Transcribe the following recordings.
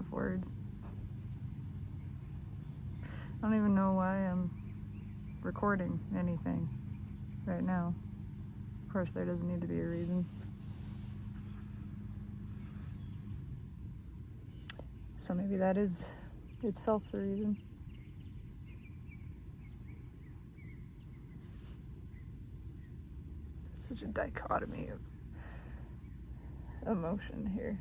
have words. I don't even know why I'm recording anything right now. Of course, there doesn't need to be a reason. So maybe that is itself the reason. Such a dichotomy of emotion here.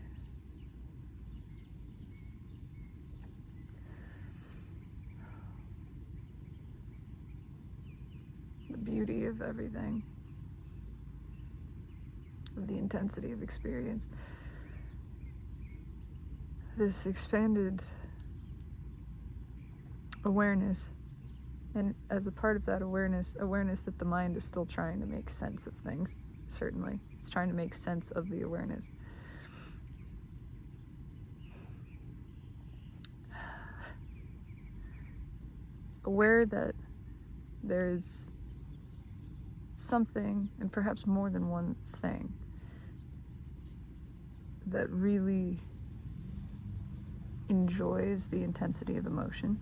The beauty of everything, of the intensity of experience. This expanded awareness, and as a part of that awareness that the mind is still trying to make sense of things, certainly. It's trying to make sense of the awareness. Aware that there's something, and perhaps more than one thing, that really enjoys the intensity of emotion.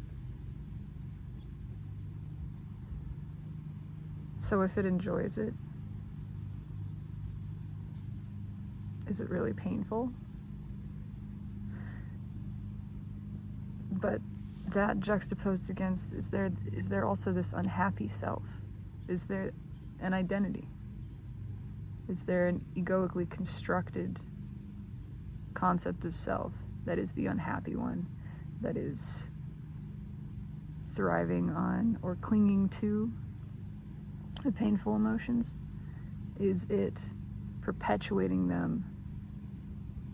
So if it enjoys it, is it really painful? But that juxtaposed against, is there also this unhappy self? Is there an identity? Is there an egoically constructed concept of self that is the unhappy one, that is thriving on or clinging to the painful emotions? Is it perpetuating them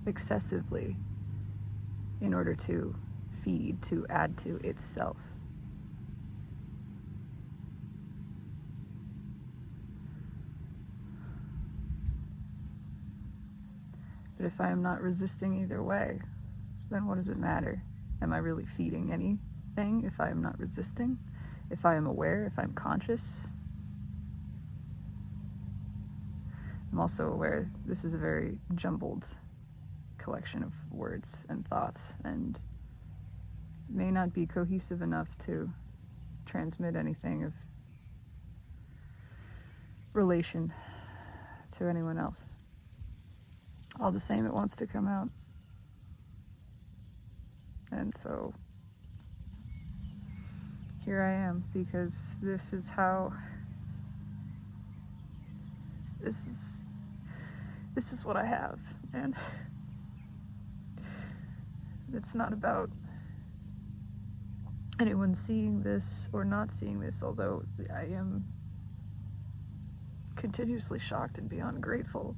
excessively in order to feed, to add to itself? But if I am not resisting either way, then what does it matter? Am I really feeding anything if I am not resisting? If I am aware, if I'm conscious? I'm also aware this is a very jumbled collection of words and thoughts, and may not be cohesive enough to transmit anything of relation to anyone else. All the same, it wants to come out. And so here I am, because this is what I have. And it's not about anyone seeing this or not seeing this, although I am continuously shocked and beyond grateful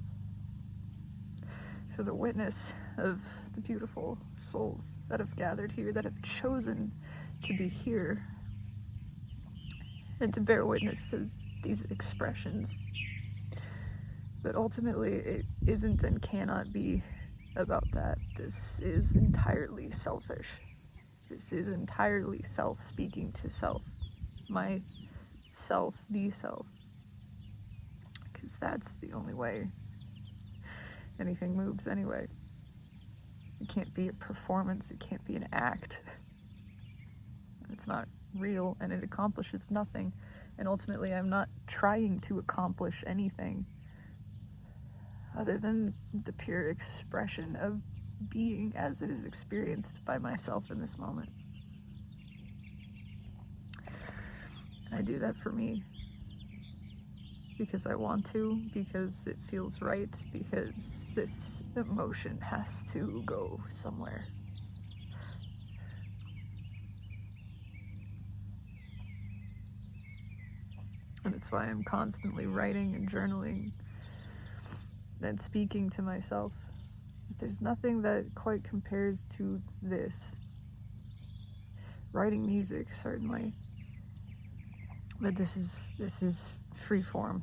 for the witness of the beautiful souls that have gathered here, that have chosen to be here and to bear witness to these expressions. But ultimately, it isn't and cannot be about that. This is entirely selfish. This is entirely self speaking to self. My self, the self. Because that's the only way anything moves anyway. It can't be a performance, it can't be an act. It's not real, and it accomplishes nothing. And ultimately, I'm not trying to accomplish anything other than the pure expression of being as it is experienced by myself in this moment. And I do that for me, because I want to, because it feels right, because this emotion has to go somewhere. And it's why I'm constantly writing and journaling and speaking to myself. There's nothing that quite compares to this. Writing music, certainly. But this is free form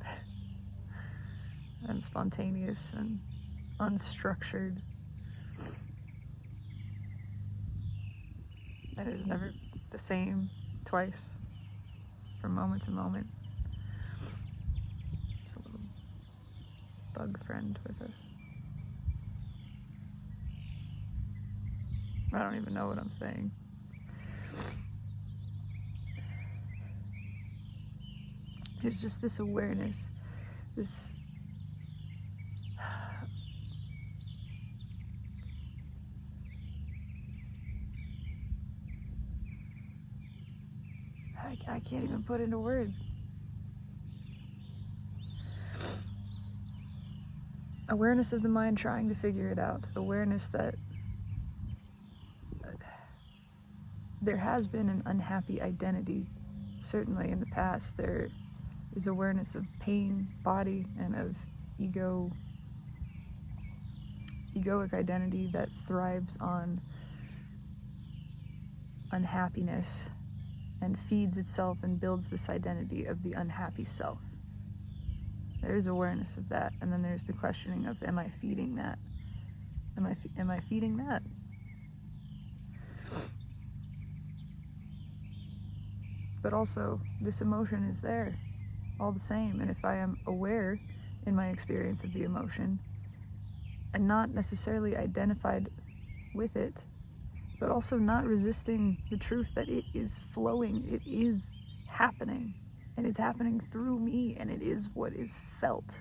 and spontaneous and unstructured. And it is never the same twice, from moment to moment. It's a little bug friend with us. I don't even know what I'm saying. There's just this awareness, this I can't even put into words. Awareness of the mind trying to figure it out. Awareness that there has been an unhappy identity. Certainly in the past there is awareness of pain, body, and of egoic identity that thrives on unhappiness and feeds itself and builds this identity of the unhappy self. There is awareness of that, and then there's the questioning of, am I feeding that? Am I feeding that? But also, this emotion is there, all the same, and if I am aware in my experience of the emotion, and not necessarily identified with it, but also not resisting the truth that it is flowing, it is happening, and it's happening through me, and it is what is felt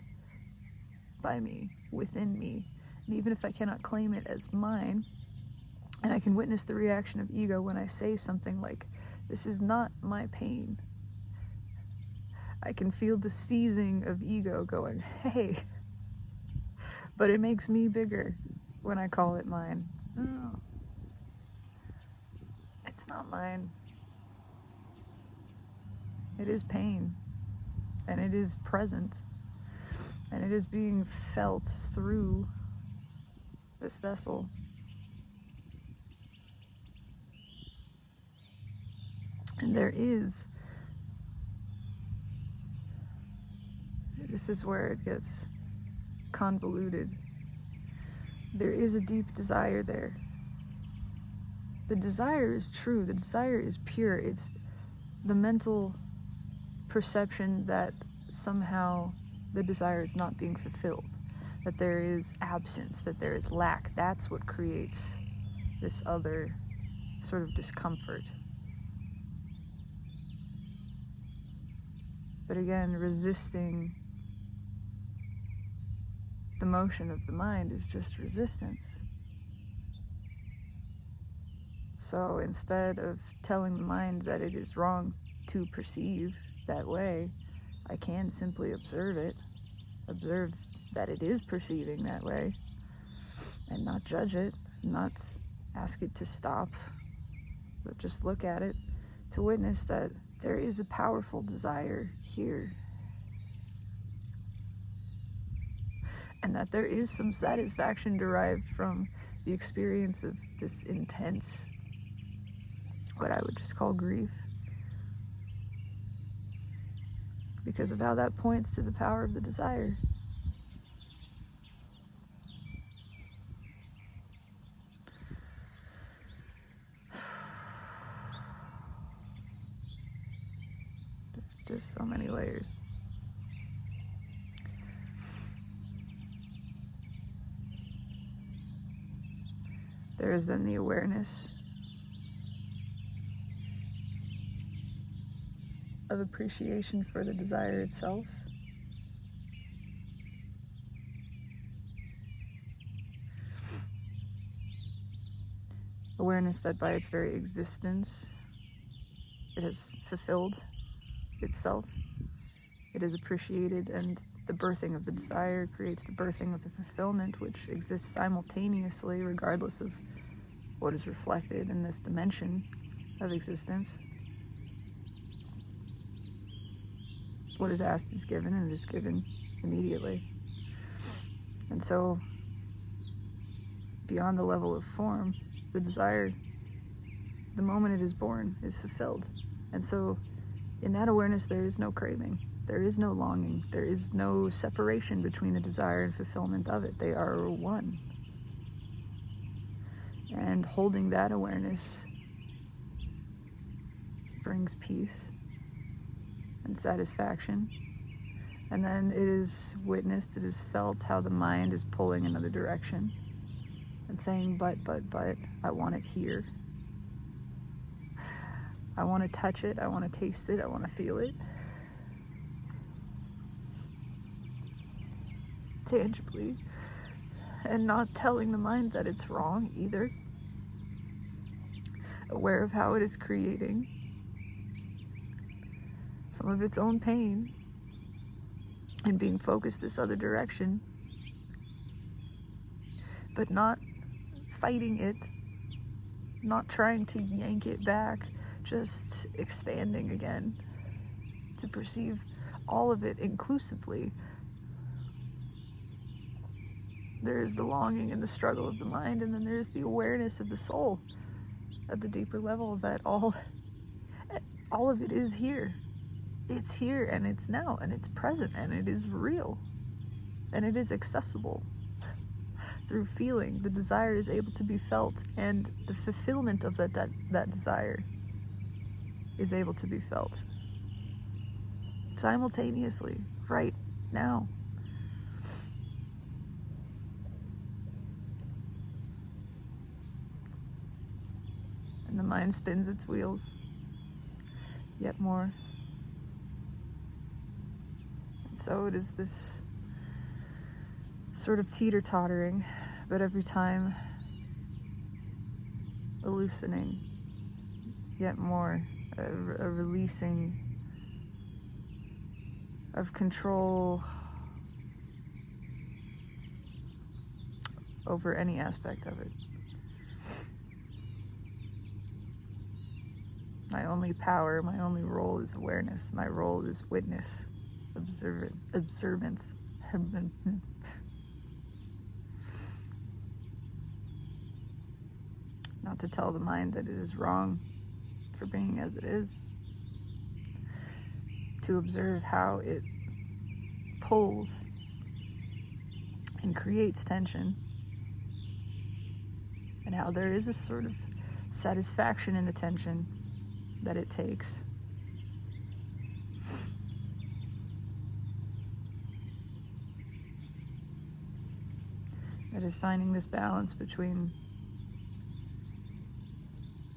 by me, within me. And even if I cannot claim it as mine, and I can witness the reaction of ego when I say something like, this is not my pain, I can feel the seizing of ego going, hey, but it makes me bigger when I call it mine. No, it's not mine. It is pain, and it is present, and it is being felt through this vessel. And this is where it gets convoluted. There is a deep desire there. The desire is true, the desire is pure. It's the mental perception that somehow the desire is not being fulfilled, that there is absence, that there is lack. That's what creates this other sort of discomfort. But again, resisting the motion of the mind is just resistance. So instead of telling the mind that it is wrong to perceive that way, I can simply observe it, observe that it is perceiving that way, and not judge it, not ask it to stop, but just look at it to witness that there is a powerful desire here, and that there is some satisfaction derived from the experience of this intense, what I would just call grief, because of how that points to the power of the desire. There's just so many layers. There is then the awareness of appreciation for the desire itself. Awareness that by its very existence, it has fulfilled itself. It is appreciated, and the birthing of the desire creates the birthing of the fulfillment, which exists simultaneously regardless of what is reflected in this dimension of existence. What is asked is given, and it is given immediately. And so, beyond the level of form, the desire, the moment it is born, is fulfilled. And so, in that awareness, there is no craving, there is no longing, there is no separation between the desire and fulfillment of it. They are one. And holding that awareness brings peace and satisfaction. And then it is witnessed, it is felt how the mind is pulling another direction. and saying, but, I want it here. I want to touch it, I want to taste it, I want to feel it. Tangibly. And not telling the mind that it's wrong either. Aware of how it is creating some of its own pain and being focused this other direction, but not fighting it, not trying to yank it back, just expanding again to perceive all of it inclusively. There is the longing and the struggle of the mind, and then there's the awareness of the soul at the deeper level that all of it is here. It's here, and it's now, and it's present, and it is real, and it is accessible. Through feeling, the desire is able to be felt, and the fulfillment of that desire is able to be felt simultaneously, right now. And the mind spins its wheels yet more. And so it is this sort of teeter-tottering, but every time a loosening yet more, a releasing of control over any aspect of it. My only power, my only role is awareness. My role is witness, observance. Not to tell the mind that it is wrong for being as it is. To observe how it pulls and creates tension, and how there is a sort of satisfaction in the tension that it takes. That is finding this balance between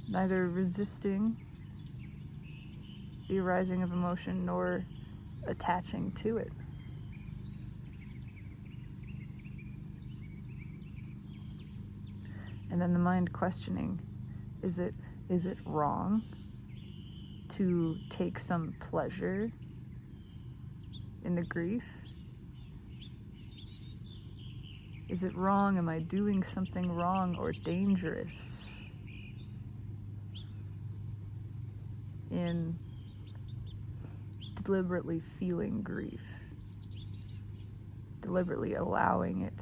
neither resisting the arising of emotion nor attaching to it. And then the mind questioning, is it wrong to take some pleasure in the grief? Is it wrong? Am I doing something wrong or dangerous in deliberately feeling grief? Deliberately allowing it?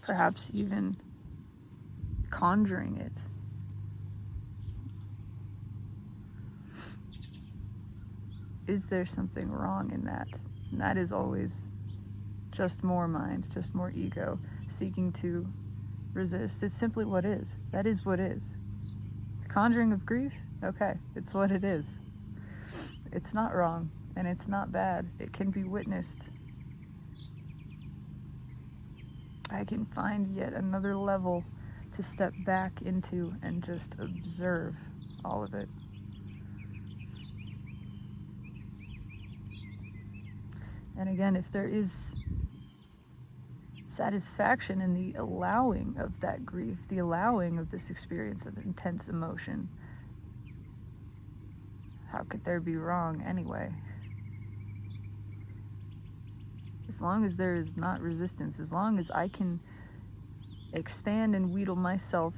Perhaps even conjuring it. Is there something wrong in that? And that is always just more mind, just more ego, seeking to resist. It's simply what is. That is what is. The conjuring of grief? Okay, it's what it is. It's not wrong, and it's not bad. It can be witnessed. I can find yet another level to step back into and just observe all of it. And again, if there is satisfaction in the allowing of that grief, the allowing of this experience of intense emotion, how could there be wrong anyway? As long as there is not resistance, as long as I can expand and wheedle myself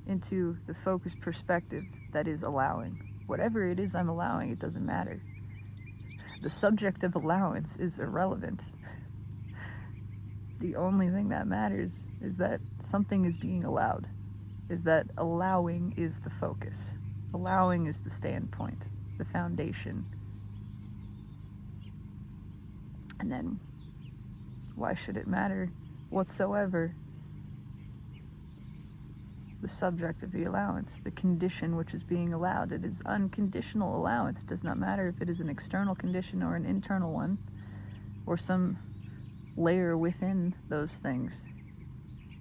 into the focused perspective that is allowing. Whatever it is I'm allowing, it doesn't matter. The subject of allowance is irrelevant. The only thing that matters is that something is being allowed, is that allowing is the focus. Allowing is the standpoint, the foundation. And then, why should it matter whatsoever? The subject of the allowance, the condition which is being allowed. It is unconditional allowance. It does not matter if it is an external condition or an internal one, or some layer within those things,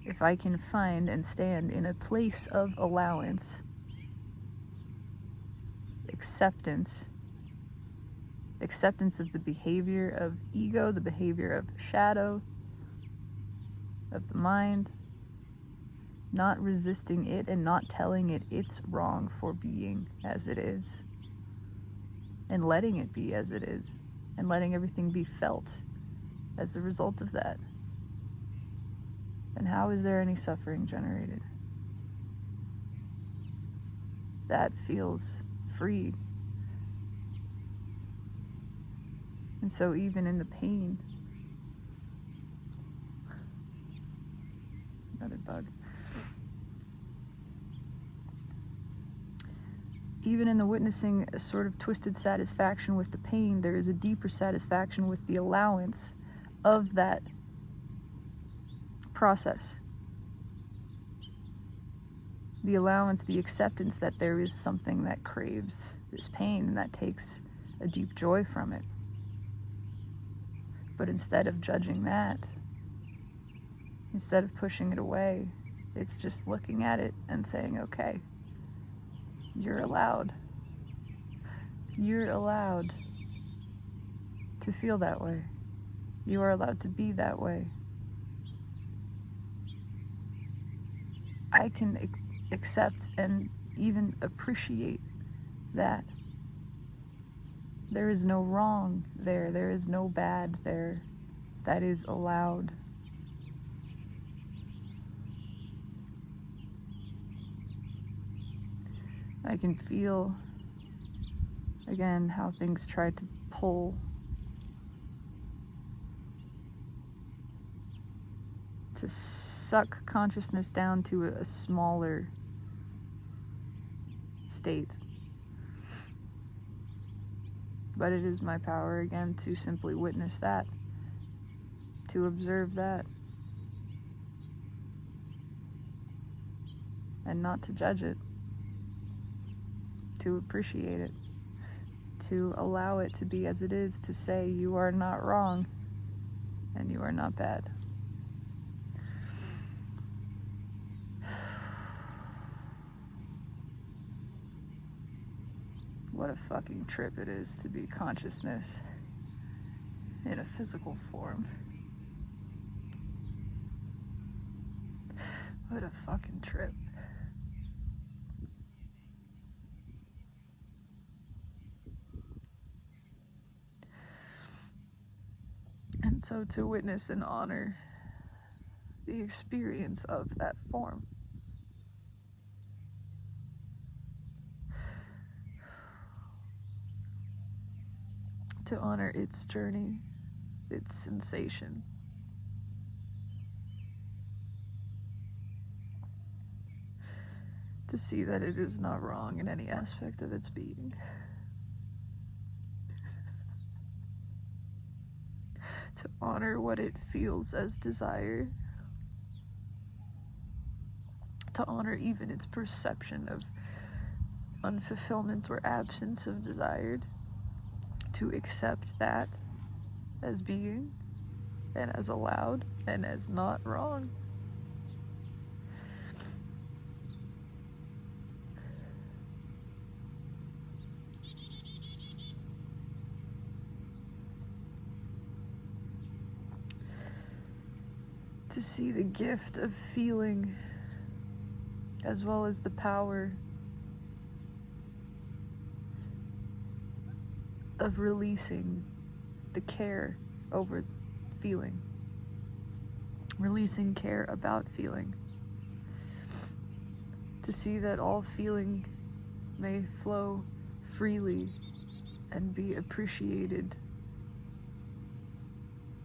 if I can find and stand in a place of allowance, acceptance of the behavior of ego, the behavior of shadow, of the mind, not resisting it and not telling it it's wrong for being as it is, and letting it be as it is, and letting everything be felt as the result of that. And how is there any suffering generated? That feels free. And so even in the pain, another bug, even in the witnessing a sort of twisted satisfaction with the pain, there is a deeper satisfaction with the allowance of that process. The allowance, the acceptance that there is something that craves this pain and that takes a deep joy from it. But instead of judging that, instead of pushing it away, it's just looking at it and saying, okay, you're allowed. You're allowed to feel that way. You are allowed to be that way. I can accept and even appreciate that. There is no wrong there. There is no bad there. That is allowed. I can feel, again, how things try to pull. To suck consciousness down to a smaller state. But it is my power, again, to simply witness that, to observe that, and not to judge it, to appreciate it, to allow it to be as it is, to say you are not wrong and you are not bad. What a fucking trip it is to be consciousness in a physical form. What a fucking trip. And so to witness and honor the experience of that form. To honor its journey, its sensation. To see that it is not wrong in any aspect of its being. To honor what it feels as desire. To honor even its perception of unfulfillment or absence of desired. To accept that as being and as allowed and as not wrong. To see the gift of feeling as well as the power of releasing the care over feeling, releasing care about feeling, to see that all feeling may flow freely and be appreciated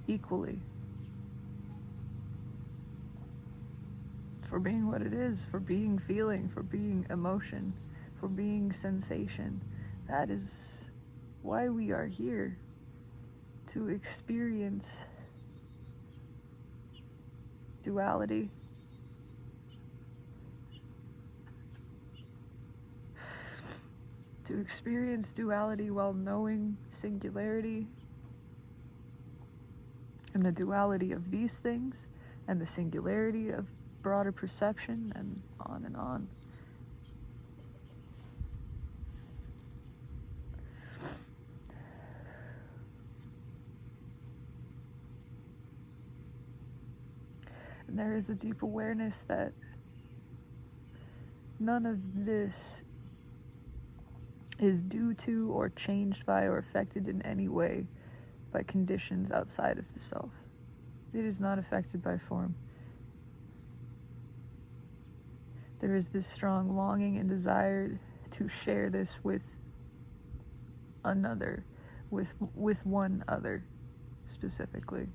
equally for being what it is, for being feeling, for being emotion, for being sensation. That is why we are here, to experience duality, to experience duality while knowing singularity, and the duality of these things, and the singularity of broader perception, and on and on. And there is a deep awareness that none of this is due to or changed by or affected in any way by conditions outside of the self. It is not affected by form. There is this strong longing and desire to share this with another, with one other specifically.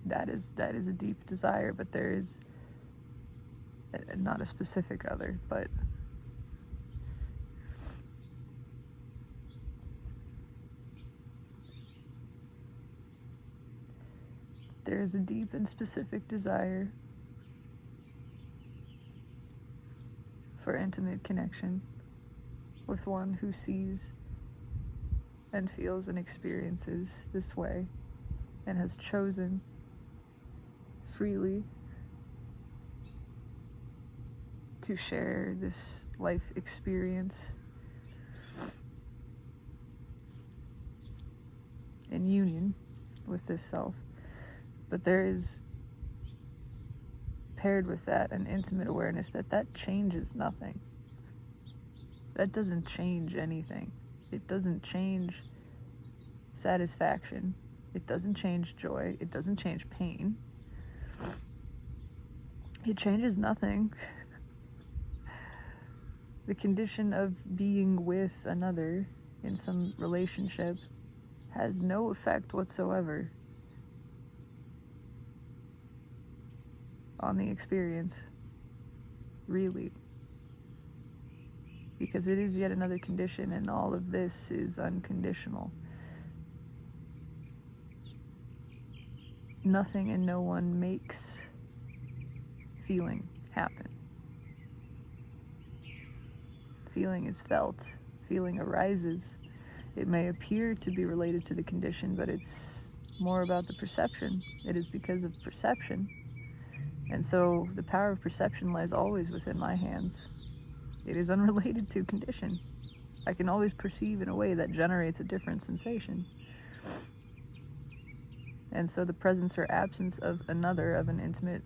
That is a deep desire, but there is not a specific other, but there is a deep and specific desire for intimate connection with one who sees and feels and experiences this way and has chosen freely to share this life experience in union with this self. But there is, paired with that, an intimate awareness that changes nothing. That doesn't change anything. It doesn't change satisfaction. It doesn't change joy. It doesn't change pain. It changes nothing. The condition of being with another in some relationship has no effect whatsoever on the experience, really. Because it is yet another condition, and all of this is unconditional. Nothing and no one makes feeling happen. Feeling is felt. Feeling arises. It may appear to be related to the condition, but it's more about the perception. It is because of perception. And so the power of perception lies always within my hands. It is unrelated to condition. I can always perceive in a way that generates a different sensation. And so the presence or absence of another, of an intimate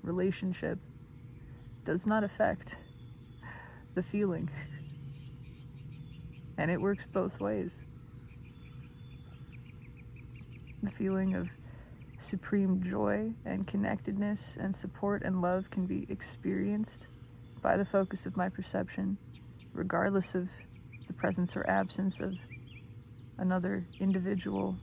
relationship, does not affect the feeling. And it works both ways. The feeling of supreme joy and connectedness and support and love can be experienced by the focus of my perception, regardless of the presence or absence of another individual.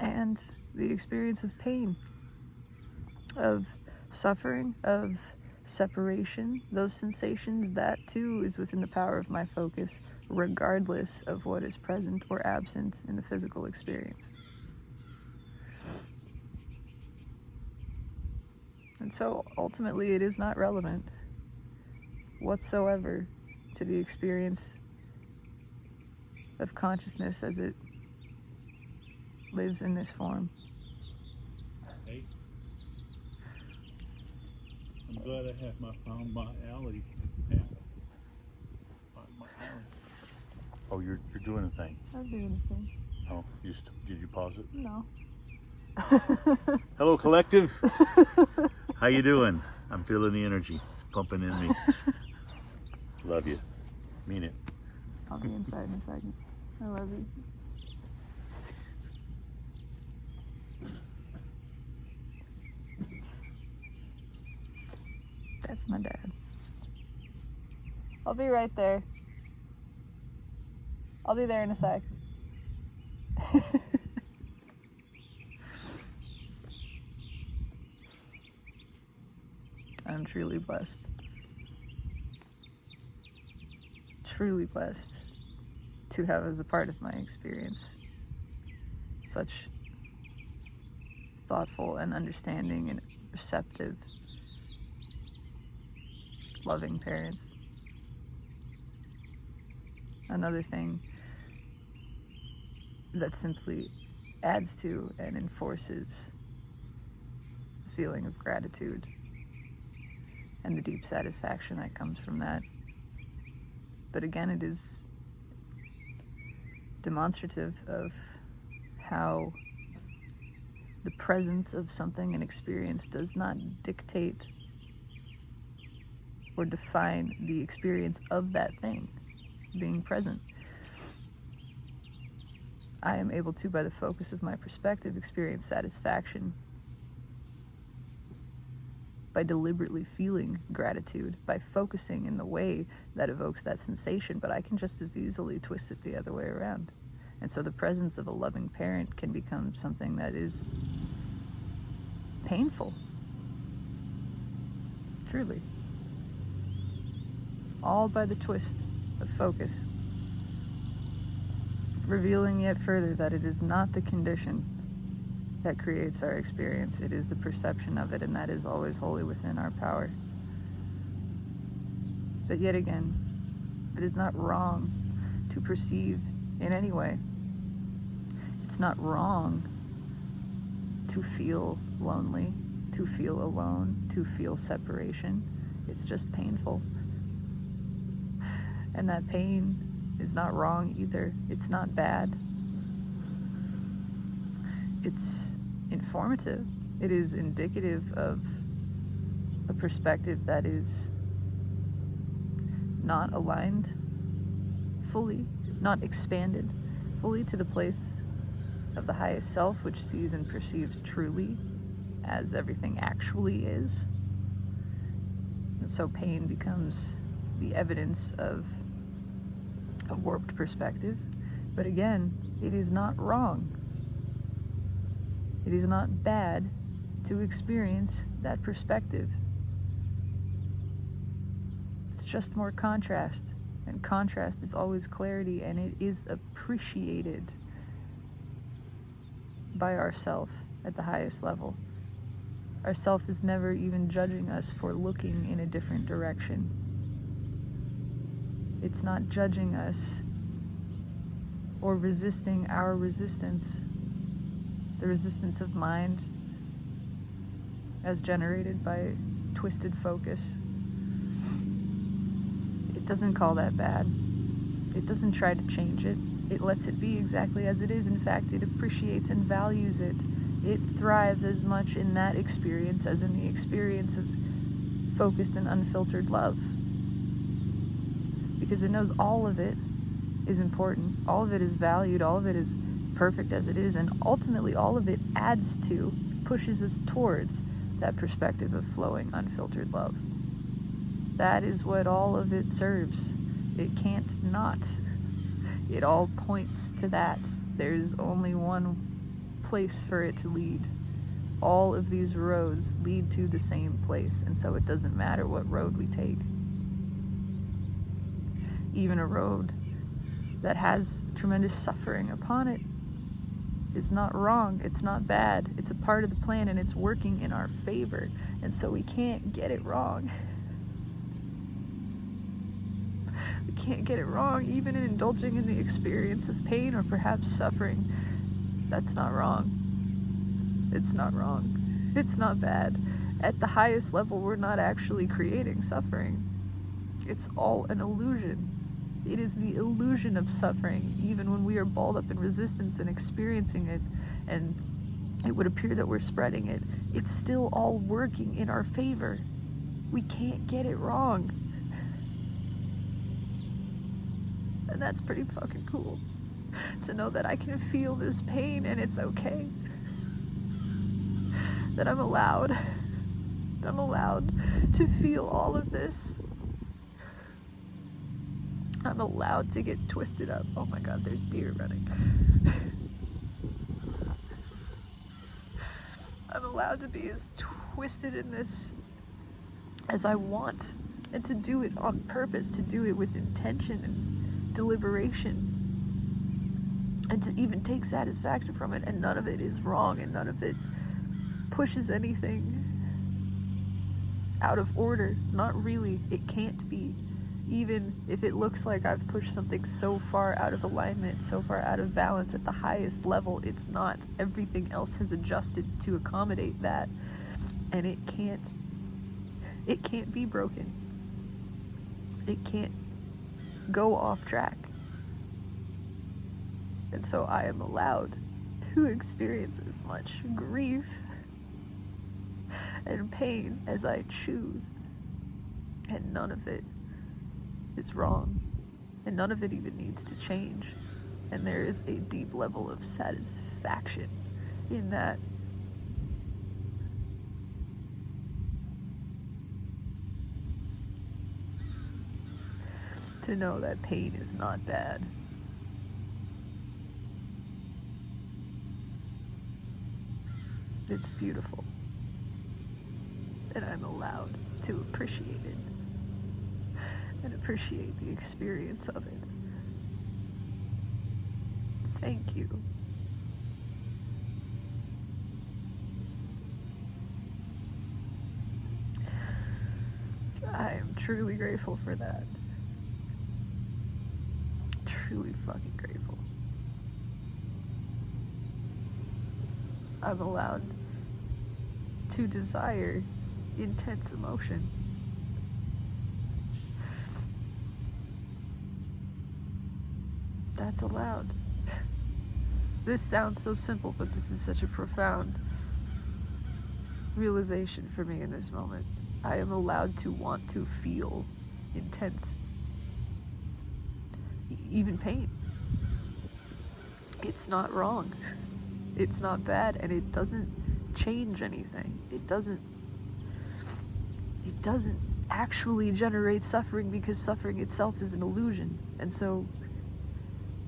And the experience of pain, of suffering, of separation, those sensations, that too is within the power of my focus, regardless of what is present or absent in the physical experience. And so ultimately it is not relevant whatsoever to the experience of consciousness as it lives in this form. Hey, I'm glad I have found my alley. Found my alley. Oh, you're doing a thing. I'm doing a thing. Oh, did you pause it? No. Hello, collective. How you doing? I'm feeling the energy. It's pumping in me. Love you. Mean it. I'll be inside in a second. I love you. That's my dad. I'll be right there. I'll be there in a sec. I'm truly blessed. Truly blessed to have as a part of my experience such thoughtful and understanding and receptive, loving parents. Another thing that simply adds to and enforces the feeling of gratitude and the deep satisfaction that comes from that. But again, it is demonstrative of how the presence of something, an experience, does not dictate or define the experience of that thing being present. I am able to, by the focus of my perspective, experience satisfaction by deliberately feeling gratitude, by focusing in the way that evokes that sensation, but I can just as easily twist it the other way around. And so the presence of a loving parent can become something that is painful. Truly. All by the twist of focus. Revealing yet further that it is not the condition that creates our experience, it is the perception of it, and that is always wholly within our power. But yet again, it is not wrong to perceive in any way. It's not wrong to feel lonely, to feel alone, to feel separation. It's just painful. And that pain is not wrong either. It's not bad. It's informative. It is indicative of a perspective that is not aligned fully, not expanded fully to the place of the highest self, which sees and perceives truly as everything actually is. And so pain becomes the evidence of a warped perspective. But again, it is not wrong. It is not bad to experience that perspective. It's just more contrast, and contrast is always clarity, and it is appreciated by ourself at the highest level. Our self is never even judging us for looking in a different direction. It's not judging us or resisting our resistance, the resistance of mind as generated by twisted focus. It doesn't call that bad. It doesn't try to change it. It lets it be exactly as it is. In fact, it appreciates and values it. It thrives as much in that experience as in the experience of focused and unfiltered love. Because it knows all of it is important, all of it is valued, all of it is perfect as it is, and ultimately all of it adds to, pushes us towards that perspective of flowing, unfiltered love. That is what all of it serves. It can't not. It all points to that. There's only one place for it to lead. All of these roads lead to the same place, and so it doesn't matter what road we take. Even a road that has tremendous suffering upon it is not wrong, it's not bad, it's a part of the plan, and it's working in our favor, and so we can't get it wrong. We can't get it wrong, even in indulging in the experience of pain or perhaps suffering. That's not wrong. It's not wrong. It's not bad. At the highest level, we're not actually creating suffering. It's all an illusion. It is the illusion of suffering, even when we are balled up in resistance and experiencing it, and it would appear that we're spreading it. It's still all working in our favor. We can't get it wrong. And that's pretty fucking cool. To know that I can feel this pain and it's okay. That I'm allowed to feel all of this. I'm allowed to get twisted up. Oh my god, there's deer running. I'm allowed to be as twisted in this as I want, and to do it on purpose, to do it with intention and deliberation, and to even take satisfaction from it, and none of it is wrong, and none of it pushes anything out of order. Not really. It can't be. even if it looks like I've pushed something so far out of alignment, so far out of balance at the highest level, it's not. Everything else has adjusted to accommodate that, and it can't be broken. It can't go off track. And so I am allowed to experience as much grief and pain as I choose. And none of it is wrong. And none of it even needs to change. And there is a deep level of satisfaction in that. To know that pain is not bad. It's beautiful. And I'm allowed to appreciate it. And appreciate the experience of it. Thank you. I am truly grateful for that. Truly fucking grateful. I'm allowed to desire intense emotion. That's allowed. This sounds so simple, but this is such a profound realization for me in this moment. I am allowed to want to feel intense, even pain. It's not wrong. It's not bad, and it doesn't change anything. It doesn't actually generate suffering, because suffering itself is an illusion. And so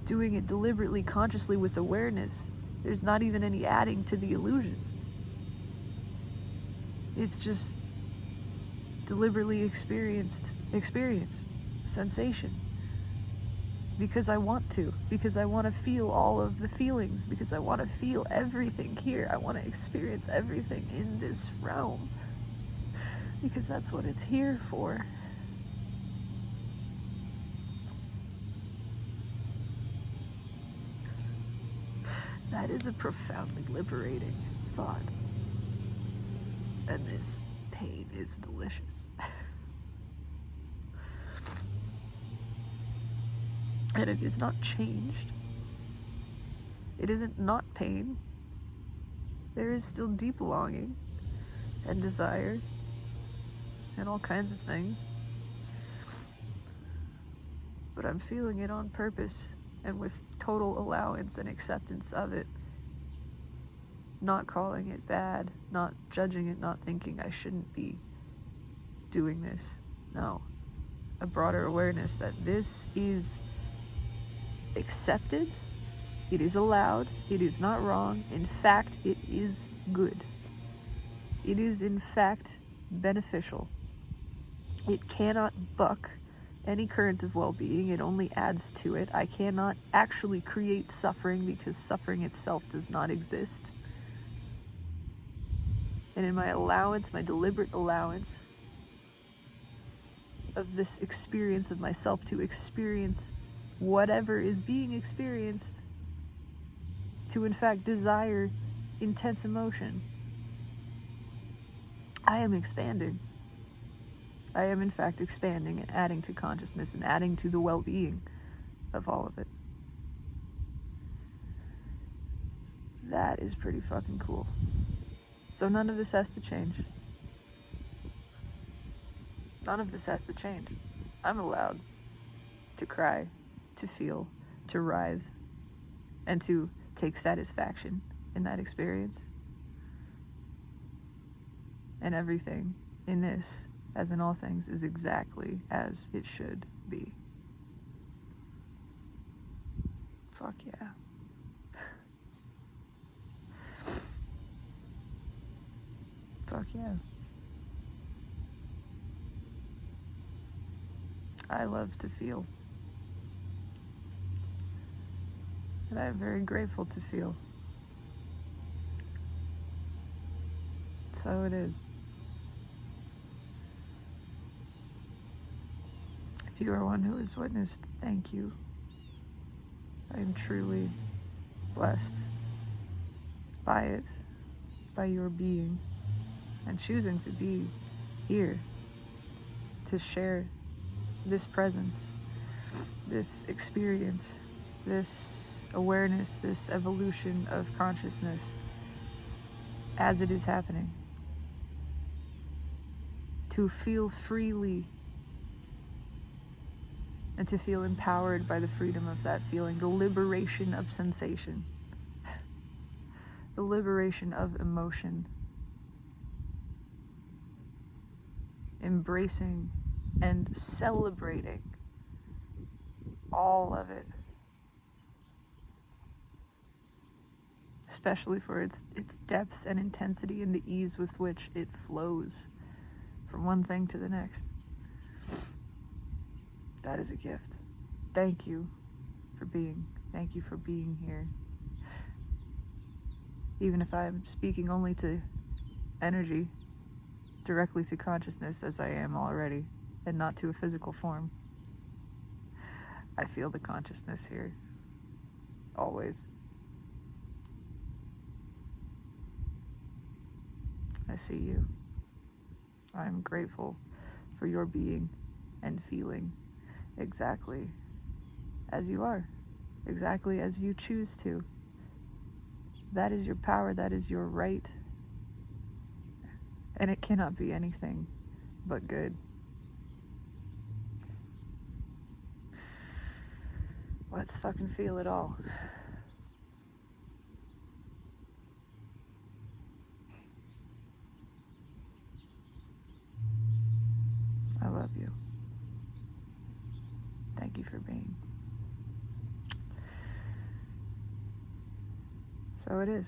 doing it deliberately, consciously, with awareness, there's not even any adding to the illusion. It's just deliberately experience, sensation. Because I want to. Because I want to feel all of the feelings. Because I want to feel everything here. I want to experience everything in this realm. Because that's what it's here for. That is a profoundly liberating thought. And this pain is delicious. And it is not changed. It isn't not pain. There is still deep longing and desire and all kinds of things. But I'm feeling it on purpose and with total allowance and acceptance of it. Not calling it bad, not judging it, not thinking I shouldn't be doing this. No. A broader awareness that this is accepted, it is allowed, it is not wrong. In fact, it is good. It is in fact beneficial. It cannot buck any current of well-being, it only adds to it. I cannot actually create suffering because suffering itself does not exist. And in my allowance, my deliberate allowance of this experience of myself to experience whatever is being experienced, to in fact desire intense emotion, I am expanding. I am in fact expanding and adding to consciousness and adding to the well-being of all of it. That is pretty fucking cool. So none of this has to change. None of this has to change. I'm allowed to cry, to feel, to writhe, and to take satisfaction in that experience. And everything in this, as in all things, is exactly as it should be. Fuck yeah. Fuck yeah. I love to feel. And I am very grateful to feel. So it is. If you are one who has witnessed, thank you. I am truly blessed by it, by your being, and choosing to be here to share this presence, this experience, this awareness, this evolution of consciousness as it is happening. To feel freely and to feel empowered by the freedom of that feeling, the liberation of sensation, the liberation of emotion, embracing and celebrating all of it, especially for its depth and intensity and the ease with which it flows from one thing to the next. That is a gift. Thank you for being. Thank you for being here. Even if I'm speaking only to energy, directly to consciousness as I am already, and not to a physical form. I feel the consciousness here. Always. I see you. I'm grateful for your being and feeling exactly as you are, exactly as you choose to. That is your power, that is your right, and it cannot be anything but good. Let's fucking feel it all. I love you. Thank you for being. So it is.